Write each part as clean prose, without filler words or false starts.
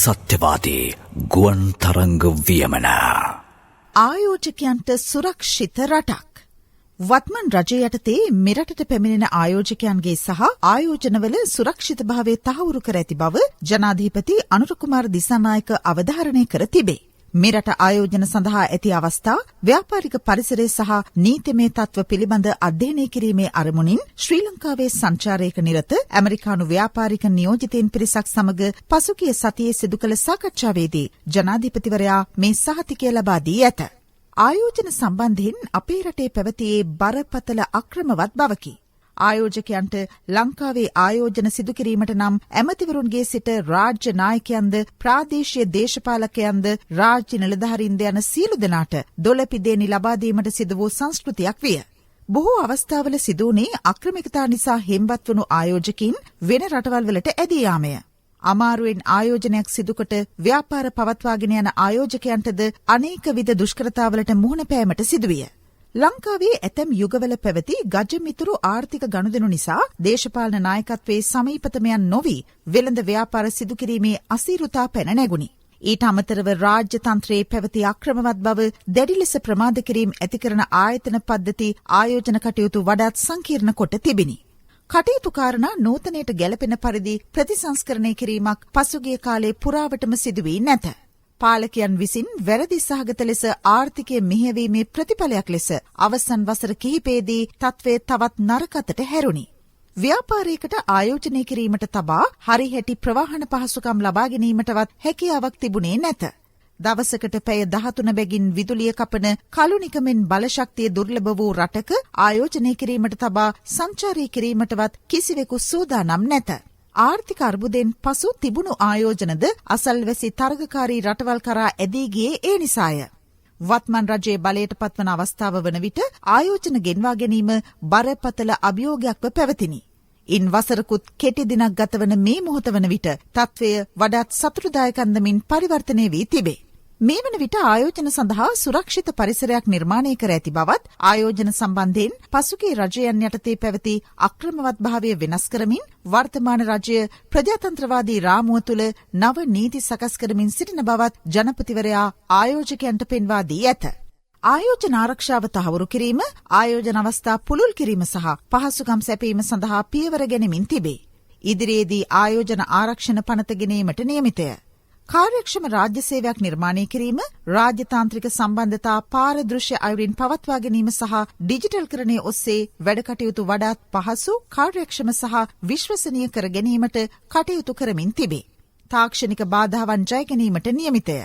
සත්‍යවාදී ගුවන් තරංග වියමන. ආයෝජකයන්ට සුරක්ෂිත රටක්. වත්මන් රජය යටතේ මෙරටට පැමිණෙන ආයෝජකයන්ගේ සහ ආයෝජනවල සුරක්ෂිතභාවය තහවුරු කර ඇති බව ජනාධිපති අනුර කුමාර දිසානායක අවධාරණය කර තිබේ. මෙරට ආයෝජන සඳහා ඇති අවස්ථා ව්‍යාපාරික පරිසරය සහ නීතිමය තත්ත්ව පිළිබඳ අධ්‍යයනය කිරීමේ අරමුණින් ශ්‍රී ලංකාවේ සංචාරයක නිරත ඇමරිකානු ව්‍යාපාරික නියෝජිතයින් පිරිසක් සමග පසුගිය සතියේ සිදු කළ සාකච්ඡාවේදී ජනාධිපතිවරයා මේ සහතිකය ලබා දී ඇත. ආයෝජන සම්බන්ධයෙන් අපේ රටේ පැවතියේ බරපතල අක්‍රමවත් බවකි. ආයෝජකයන්ට ලංකාවේ ආයෝජන සිදු කිරීමට නම් ඇමතිවරුන්ගේ සිට රාජ්‍ය නායකයන්ද ප්‍රාදේශීය දේශපාලකයන්ද රාජ්‍ය නිලධාරීන්ද යන සියලු දෙනාට දොළපිදේනි ලබා දීමට සිදු වූ සංස්කෘතියක් විය. බොහෝ අවස්ථාවල සිදු වුණේ අක්‍රමිකතා නිසා හෙම්බත් වුණු ආයෝජකින් වෙන රටවල් වලට ඇදී යාමය. අමාරුවෙන් ආයෝජනයක් සිදුකොට ව්‍යාපාර පවත්වාගෙන යන ආයෝජකයන්ටද අනේක විද දුෂ්කරතාවලට මුහුණ පෑමට සිදුවිය. ලංකාවේ ඇතැම් යුගවල පැවති ගජමිතුරු ආර්ථික ගනුදෙනු නිසා දේශපාලන නායකත්වයේ සමීපතමයන් නොවි වෙළඳ ව්‍යාපාර සිදු කිරීමේ අසීරුතා පැන නැගුණි. ඊට අමතරව රාජ්‍ය තන්ත්‍රයේ පැවති අක්‍රමවත් බව දැඩි ලෙස ප්‍රමාද කිරීම ඇති කරන ආයතන පද්ධති ආයෝජන කටයුතු වඩාත් සංකීර්ණ කොට තිබිණි. කටයුතු කාරණා නූතනයට ගැලපෙන පරිදි ප්‍රතිසංස්කරණය කිරීමක් පසුගිය කාලයේ පුරාවටම සිදුවී නැත. පාලකයන් විසින් වැරදි සහගත ලෙස ආර්ථිකය මෙහෙයවීමේ ප්‍රතිඵලයක් ලෙස අවසන් වසර කිහිපයේදී තත්ත්වය තවත් නරකතට හැරුණි. ව්‍යාපාරයකට ආයෝජනය කිරීමට තබා හරිහැටි ප්‍රවාහන පහසුකම් ලබා ගැනීමටවත් හැකියාවක් තිබුණේ නැත. දවසකට පැය 13 බැගින් විදුලිය කපන කලුනිකමෙන් බලශක්තිය දුර්ලභ වූ රටක ආයෝජනය කිරීමට තබා සංචාරය කිරීමටවත් කිසිවෙකු සූදානම් නැත. ආර්ථික අර්බුදයෙන් පසු තිබුණු ආයෝජනද අසල්වැසි තරගකාරී රටවල් කරා ඇදී ගියේ ඒ නිසාය. වත්මන් රජයේ බලයට පත්වන අවස්ථාව වන විට ආයෝජන ගෙන්වා ගැනීම බරපතල අභියෝගයක්ව පැවතිනි. ඉන් වසරකුත් කෙටි දිනක් ගතවන මේ මොහොත වන විට තත්ත්වය වඩාත් සතුටුදායක අන්දමින් පරිවර්තනය වී තිබේ. මේ වන විට ආයෝජන සඳහා සුරක්ෂිත පරිසරයක් නිර්මාණය කර ඇති බවත් ආයෝජන සම්බන්ධයෙන් පසුගිය රජයන් යටතේ පැවති අක්‍රමවත් භාවය වෙනස් කරමින් වර්තමාන රජය ප්‍රජාතන්ත්‍රවාදී රාමුව තුළ නව නීති සකස් කරමින් සිටින බවත් ජනපතිවරයා ආයෝජකයන්ට පෙන්වා දී ඇත. ආයෝජන ආරක්ෂාව තහවුරු කිරීම, ආයෝජන අවස්ථා පුළුල් කිරීම සහ පහසුකම් සැපීම සඳහා පියවර ගැනීමෙන් තිබේ. ඉදිරියේදී ආයෝජන ආරක්ෂණ පනත ගෙනීමට නියමිතය. කාර්යක්ෂම රාජ්‍ය සේවයක් නිර්මාණය කිරීම, රාජ්‍යතාන්ත්‍රික සම්බන්ධතා පාරදෘශ්‍ය අයුරින් පවත්වා ගැනීම සහ ඩිජිටල්කරණය ඔස්සේ වැඩ කටයුතු වඩාත් පහසු, කාර්යක්ෂම සහ විශ්වසනීය කර ගැනීමට කටයුතු කරමින් තිබේ. තාක්ෂණික බාධාවන් ජය ගැනීමට නියමිතය.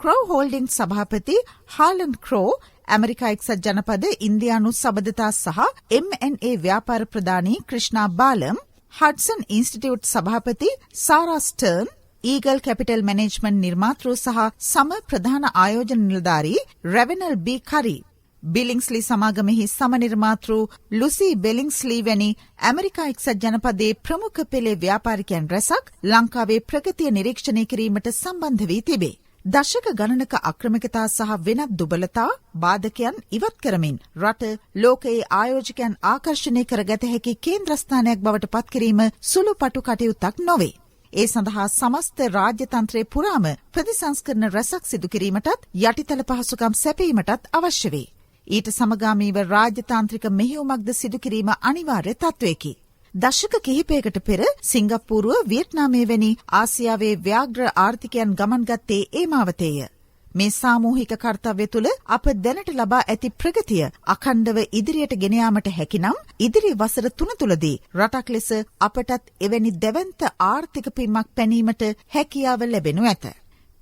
ක්‍රෝ හෝල්ඩිංස් සභාපති හාලන් ක්‍රෝ, ඇමරිකා එක්සත් ජනපද ඉන්දියානු සබඳතා සහ M&A ව්‍යාපාර ප්‍රධානී ක්‍රිෂ්නා බාලම්, හඩ්සන් ඉන්ස්ටිටියුට් සභාපති සාරා ස්ටර්න්, ඊගල් කැපිටල් මැනේජ්මන්ට් නිර්මාතෘ සහ සම ප්‍රධාන ආයෝජන නිලධාරී රෙවෙනල් බී කරි, බිලිංස්ලි සමාගමෙහි සම නිර්මාතෘ ලුසි බෙලිංස්ලි වැනි ඇමරිකා එක්සත් ජනපදයේ ප්‍රමුඛ පෙළේ ව්‍යාපාරිකයන් රැසක් ලංකාවේ ප්‍රගතිය නිරීක්ෂණය කිරීමට සම්බන්ධ වී තිබේ. දශක ගණනක අක්‍රමිකතා සහ වෙනත් දුබලතා බාධකයන් ඉවත් කරමින් රට ලෝකයේ ආයෝජකයන් ආකර්ෂණය කරගත හැකි කේන්ද්‍රස්ථානයක් බවට පත් කිරීම සුළුපටු කටයුත්තක් නොවේ. ඒ සඳහා සමස්ත රාජ්‍ය තන්ත්‍රයේ පුරාම ප්‍රතිසංස්කරණ රැසක් සිදු කිරීමටත් යටිතල පහසුකම් සැපීමටත් අවශ්‍ය වේ. ඊට සමගාමීව රාජ්‍යතාන්ත්‍රික මෙහෙයුමක්ද සිදු කිරීම අනිවාර්ය තත්වයකි. දශක කිහිපයකට පෙර සිංගප්පූරුව, වියට්නාමය වැනි ආසියාවේ ව්‍යාග්‍ර ආර්ථිකයන් ගමන් ගත්තේ ඒ මාවතේය. මේ සාමූහික කර්තව්‍ය තුළ අප දැනට ලබා ඇති ප්‍රගතිය අඛණ්ඩව ඉදිරියට ගෙන යාමට හැකිනම් ඉදිරි වසර 3 තුළදී රටක් ලෙස අපටත් එවැනි දැවැන්ත ආර්ථික පිම්මක් පැනීමට හැකියාව ලැබෙනු ඇත.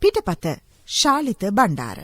පිටපත ශාලිත බණ්ඩාර.